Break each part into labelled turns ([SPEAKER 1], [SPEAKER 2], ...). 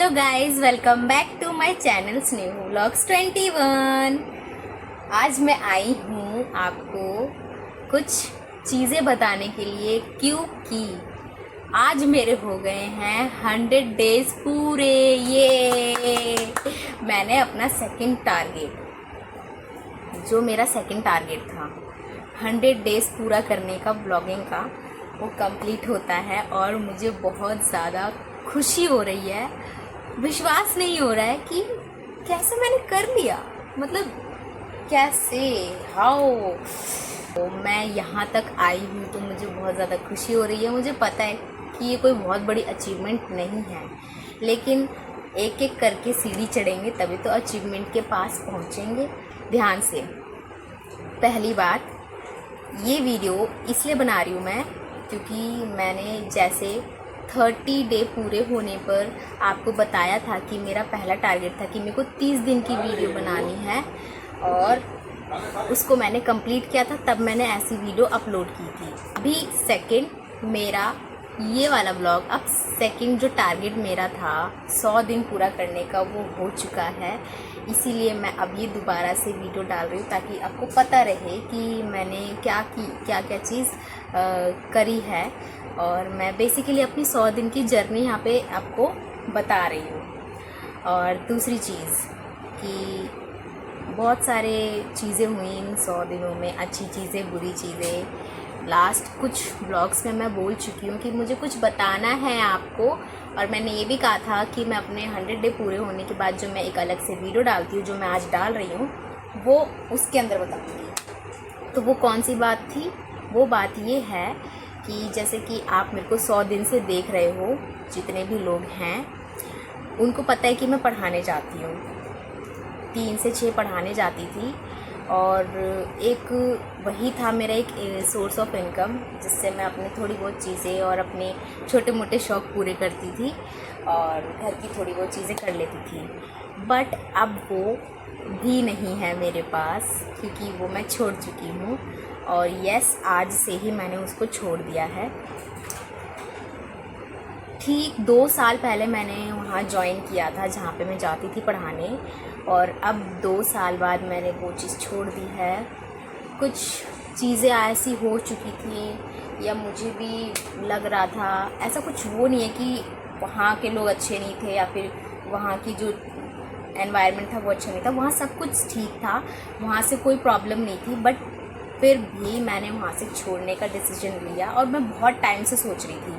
[SPEAKER 1] Hello guys, welcome back to my channel Snehu vlogs 21। आज मैं आई हूँ आपको कुछ चीज़ें बताने के लिए, क्योंकि आज मेरे हो गए हैं 100 डेज पूरे। ये मैंने अपना सेकंड टारगेट, जो मेरा सेकंड टारगेट था 100 डेज पूरा करने का ब्लॉगिंग का, वो कंप्लीट होता है और मुझे बहुत ज़्यादा खुशी हो रही है। विश्वास नहीं हो रहा है कि कैसे मैंने कर लिया, मतलब कैसे, हाउ। तो मैं यहाँ तक आई हूँ तो मुझे बहुत ज़्यादा खुशी हो रही है। मुझे पता है कि ये कोई बहुत बड़ी अचीवमेंट नहीं है, लेकिन एक एक करके सीढ़ी चढ़ेंगे तभी तो अचीवमेंट के पास पहुँचेंगे। ध्यान से, पहली बात, ये वीडियो इसलिए बना रही हूँ मैं क्योंकि मैंने जैसे 30 डे पूरे होने पर आपको बताया था कि मेरा पहला टारगेट था कि मेरे को 30 दिन की वीडियो बनानी है, और उसको मैंने कंप्लीट किया था। तब मैंने ऐसी वीडियो अपलोड की थी। अभी सेकंड मेरा ये वाला ब्लॉग, अब सेकंड जो टारगेट मेरा था 100 दिन पूरा करने का, वो हो चुका है। इसीलिए मैं अब ये दोबारा से वीडियो डाल रही हूँ ताकि आपको पता रहे कि मैंने क्या क्या चीज़ करी है। और मैं बेसिकली अपनी 100 दिन की जर्नी यहाँ पे आपको बता रही हूँ। और दूसरी चीज़ कि बहुत सारे चीज़ें हुई इन 100 दिनों में, अच्छी चीज़ें, बुरी चीज़ें। लास्ट कुछ ब्लॉग्स में मैं बोल चुकी हूँ कि मुझे कुछ बताना है आपको, और मैंने ये भी कहा था कि मैं अपने 100 डे पूरे होने के बाद जो मैं एक अलग से वीडियो डालती हूँ, जो मैं आज डाल रही हूँ, वो उसके अंदर बताऊँगी। तो वो कौन सी बात थी? वो बात ये है कि जैसे कि आप मेरे को 100 दिन से देख रहे हो, जितने भी लोग हैं उनको पता है कि मैं पढ़ाने जाती हूँ, 3 से 6 पढ़ाने जाती थी, और एक वही था मेरा एक सोर्स ऑफ इनकम, जिससे मैं अपने थोड़ी बहुत चीज़ें और अपने छोटे मोटे शौक़ पूरे करती थी और घर की थोड़ी बहुत चीज़ें कर लेती थी। बट अब वो भी नहीं है मेरे पास, क्योंकि वो मैं छोड़ चुकी हूँ। और यस, आज से ही मैंने उसको छोड़ दिया है। ठीक 2 साल पहले मैंने वहाँ ज्वाइन किया था जहाँ पे मैं जाती थी पढ़ाने, और अब 2 साल बाद मैंने वो चीज़ छोड़ दी है। कुछ चीज़ें ऐसी हो चुकी थी, या मुझे भी लग रहा था, ऐसा कुछ वो नहीं है कि वहाँ के लोग अच्छे नहीं थे या फिर वहाँ की जो एनवायरनमेंट था वो अच्छा नहीं था। वहाँ सब कुछ ठीक था, वहाँ से कोई प्रॉब्लम नहीं थी, बट फिर भी मैंने वहाँ से छोड़ने का डिसीजन लिया। और मैं बहुत टाइम से सोच रही थी,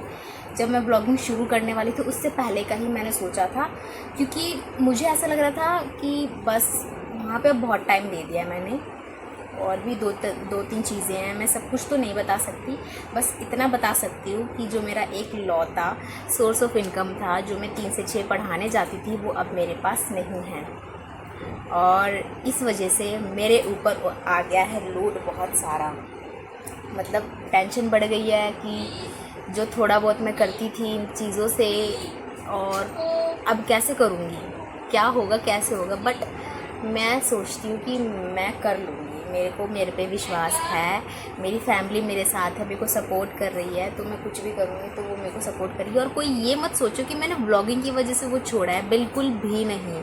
[SPEAKER 1] जब मैं ब्लॉगिंग शुरू करने वाली थी उससे पहले का ही मैंने सोचा था, क्योंकि मुझे ऐसा लग रहा था कि बस वहाँ पे बहुत टाइम दे दिया मैंने। और भी दो तीन चीज़ें हैं, मैं सब कुछ तो नहीं बता सकती, बस इतना बता सकती हूँ कि जो मेरा एक लौता सोर्स ऑफ इनकम था, जो मैं 3 से 6 पढ़ाने जाती थी, वो अब मेरे पास नहीं है। और इस वजह से मेरे ऊपर आ गया है लोड बहुत सारा, मतलब टेंशन बढ़ गई है कि जो थोड़ा बहुत मैं करती थी इन चीज़ों से, और अब कैसे करूँगी, क्या होगा, कैसे होगा। बट मैं सोचती हूँ कि मैं कर लूँगी। मेरे पे विश्वास है, मेरी फैमिली मेरे साथ है, मेरे को सपोर्ट कर रही है, तो मैं कुछ भी करूँगी तो वो मेरे को सपोर्ट करेगी। और कोई ये मत सोचो कि मैंने ब्लॉगिंग की वजह से वो छोड़ा है, बिल्कुल भी नहीं।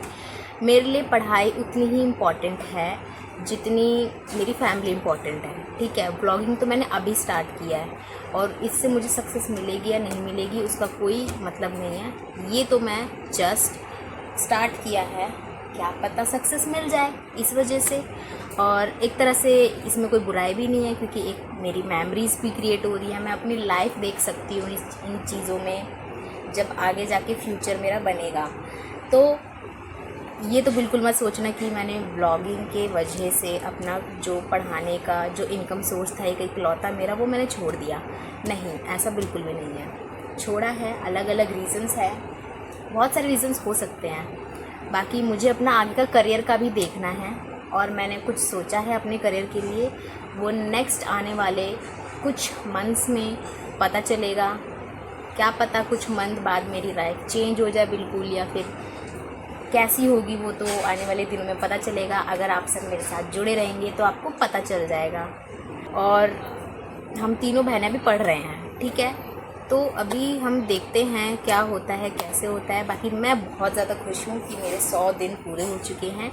[SPEAKER 1] मेरे लिए पढ़ाई उतनी ही इम्पॉर्टेंट है जितनी मेरी फैमिली इम्पॉर्टेंट है, ठीक है। ब्लॉगिंग तो मैंने अभी स्टार्ट किया है, और इससे मुझे सक्सेस मिलेगी या नहीं मिलेगी उसका कोई मतलब नहीं है। ये तो मैं जस्ट स्टार्ट किया है, क्या पता सक्सेस मिल जाए इस वजह से। और एक तरह से इसमें कोई बुराई भी नहीं है, क्योंकि एक मेरी मेमोरीज़ भी क्रिएट हो रही है, मैं अपनी लाइफ देख सकती हूँ इन चीज़ों में, जब आगे जाके फ्यूचर मेरा बनेगा। तो ये तो बिल्कुल मत सोचना कि मैंने ब्लॉगिंग के वजह से अपना जो पढ़ाने का जो इनकम सोर्स था, एक इकलौता मेरा, वो मैंने छोड़ दिया। नहीं, ऐसा बिल्कुल भी नहीं है। छोड़ा है, अलग अलग रीज़न्स है, बहुत सारे रीज़न्स हो सकते हैं। बाकी मुझे अपना आगे का करियर का भी देखना है, और मैंने कुछ सोचा है अपने करियर के लिए, वो नेक्स्ट आने वाले कुछ मंथ्स में पता चलेगा। क्या पता कुछ मंथ बाद मेरी लाइफ चेंज हो जाए बिल्कुल, या फिर कैसी होगी वो तो आने वाले दिनों में पता चलेगा। अगर आप सब मेरे साथ जुड़े रहेंगे तो आपको पता चल जाएगा। और हम तीनों बहनें भी पढ़ रहे हैं, ठीक है, तो अभी हम देखते हैं क्या होता है, कैसे होता है। बाकी मैं बहुत ज़्यादा खुश हूँ कि मेरे 100 दिन पूरे हो चुके हैं।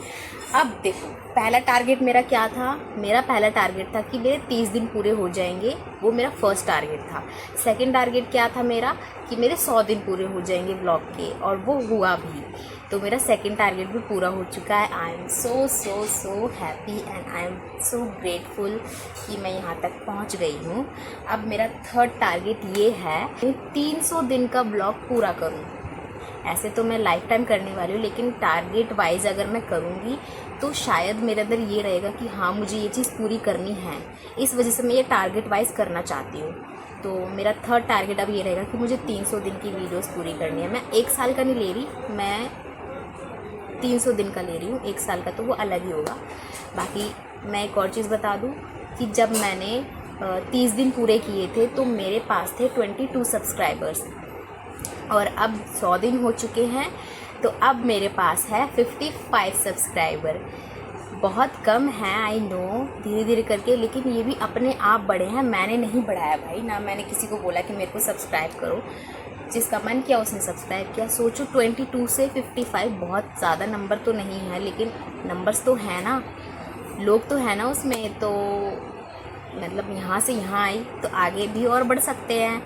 [SPEAKER 1] अब देखो, पहला टारगेट मेरा क्या था? मेरा पहला टारगेट था कि मेरे 30 दिन पूरे हो जाएंगे, वो मेरा फर्स्ट टारगेट था। सेकंड टारगेट क्या था मेरा? कि मेरे 100 दिन पूरे हो जाएंगे व्लॉग के, और वो हुआ भी। तो मेरा सेकंड टारगेट भी पूरा हो चुका है। I am so happy and I am so grateful कि मैं यहाँ तक पहुँच गई हूँ। अब मेरा थर्ड टारगेट ये है कि 300 दिन का व्लॉग पूरा करूँ। ऐसे तो मैं लाइफ टाइम करने वाली हूँ, लेकिन टारगेट वाइज अगर मैं करूँगी तो शायद मेरे अंदर ये रहेगा कि हाँ, मुझे ये चीज़ पूरी करनी है। इस वजह से मैं ये टारगेट वाइज करना चाहती हूँ। तो मेरा थर्ड टारगेट अब ये रहेगा कि मुझे 300 दिन की वीडियोस पूरी करनी है। मैं 1 साल का नहीं ले रही, मैं 300 दिन का ले रही हूँ। 1 साल का तो वो अलग ही होगा। बाकी मैं एक और चीज़ बता दूँ कि जब मैंने 30 दिन पूरे किए थे तो मेरे पास थे 22 सब्सक्राइबर्स, और अब 100 दिन हो चुके हैं तो अब मेरे पास है 55 सब्सक्राइबर। बहुत कम है, आई नो, धीरे धीरे करके, लेकिन ये भी अपने आप बढ़े हैं। मैंने नहीं बढ़ाया भाई, ना मैंने किसी को बोला कि मेरे को सब्सक्राइब करो। जिसका मन किया उसने सब्सक्राइब किया। सोचो 22 से 55 बहुत ज़्यादा नंबर तो नहीं है, लेकिन नंबर्स तो है ना, लोग तो है ना उसमें। तो मतलब यहाँ से यहाँ आई तो आगे भी और बढ़ सकते हैं,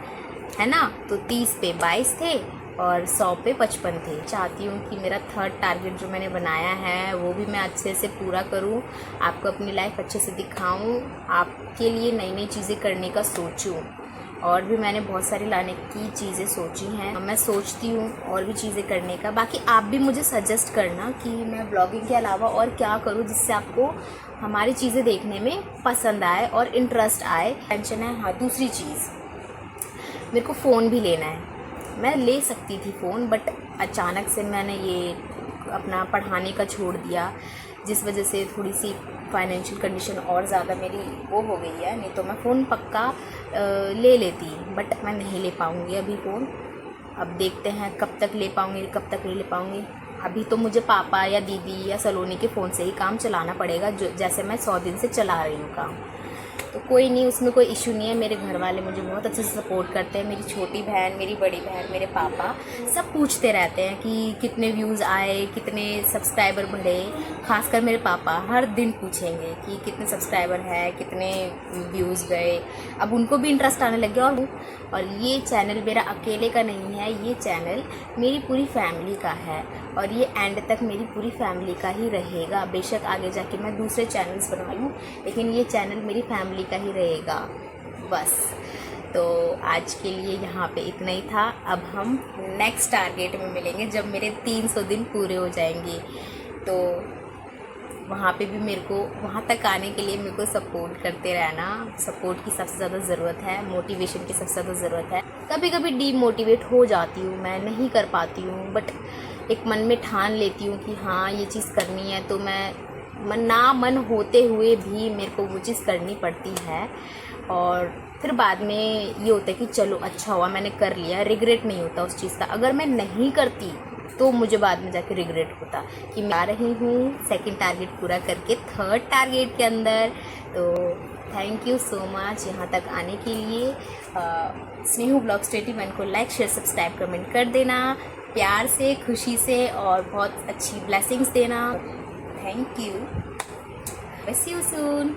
[SPEAKER 1] है ना। तो 30 पे 22 थे और 100 पे 55 थे। चाहती हूँ कि मेरा थर्ड टारगेट जो मैंने बनाया है वो भी मैं अच्छे से पूरा करूँ, आपको अपनी लाइफ अच्छे से दिखाऊँ, आपके लिए नई नई चीज़ें करने का सोचूँ। और भी मैंने बहुत सारी लाने की चीज़ें सोची हैं, मैं सोचती हूँ और भी चीज़ें करने का। बाकी आप भी मुझे सजेस्ट करना कि मैं ब्लॉगिंग के अलावा और क्या करूँ जिससे आपको हमारी चीज़ें देखने में पसंद आए और इंटरेस्ट आए। टेंशन है। हाँ, दूसरी चीज़, मेरे को फ़ोन भी लेना है। मैं ले सकती थी फ़ोन, बट अचानक से मैंने ये अपना पढ़ाने का छोड़ दिया, जिस वजह से थोड़ी सी फाइनेंशियल कंडीशन और ज़्यादा मेरी वो हो गई है। नहीं तो मैं फ़ोन पक्का ले लेती, बट मैं नहीं ले पाऊँगी अभी फ़ोन। अब देखते हैं कब तक ले पाऊँगी, कब तक नहीं ले पाऊँगी। अभी तो मुझे पापा या दीदी या सलोनी के फ़ोन से ही काम चलाना पड़ेगा, जो जैसे मैं 100 दिन से चला रही हूँ काम। तो कोई नहीं, उसमें कोई इशू नहीं है। मेरे घर वाले मुझे बहुत अच्छे से सपोर्ट करते हैं। मेरी छोटी बहन, मेरी बड़ी बहन, मेरे पापा सब पूछते रहते हैं कि कितने व्यूज़ आए, कितने सब्सक्राइबर बढ़े। खासकर मेरे पापा हर दिन पूछेंगे कि कितने सब्सक्राइबर है, कितने व्यूज़ गए। अब उनको भी इंटरेस्ट आने लग गया। और ये चैनल मेरा अकेले का नहीं है, ये चैनल मेरी पूरी फैमिली का है, और ये एंड तक मेरी पूरी फैमिली का ही रहेगा। बेशक आगे जाके मैं दूसरे चैनल्स बना लूँ, लेकिन ये चैनल मेरी फैमिली का ही रहेगा बस। तो आज के लिए यहाँ पे इतना ही था। अब हम नेक्स्ट टारगेट में मिलेंगे जब मेरे 300 दिन पूरे हो जाएंगे। तो वहाँ पे भी मेरे को, वहाँ तक आने के लिए मेरे को सपोर्ट करते रहना। सपोर्ट की सबसे ज़्यादा ज़रूरत है, मोटिवेशन की सबसे ज़्यादा ज़रूरत है। कभी कभी डीमोटिवेट हो जाती हूँ, मैं नहीं कर पाती हूँ, बट एक मन में ठान लेती हूँ कि हाँ ये चीज़ करनी है, तो मैं ना मन होते हुए भी मेरे को वो चीज़ करनी पड़ती है। और फिर बाद में ये होता है कि चलो अच्छा हुआ मैंने कर लिया, रिग्रेट नहीं होता उस चीज़ का। अगर मैं नहीं करती तो मुझे बाद में जाके रिग्रेट होता कि मैं आ रही हूँ सेकंड टारगेट पूरा करके थर्ड टारगेट के अंदर। तो थैंक यू सो मच यहाँ तक आने के लिए। स्नेहू ब्लॉग्स 21 को लाइक, शेयर, सब्सक्राइब, कमेंट कर देना, प्यार से, खुशी से, और बहुत अच्छी ब्लेसिंग्स देना। Thank you. See you soon.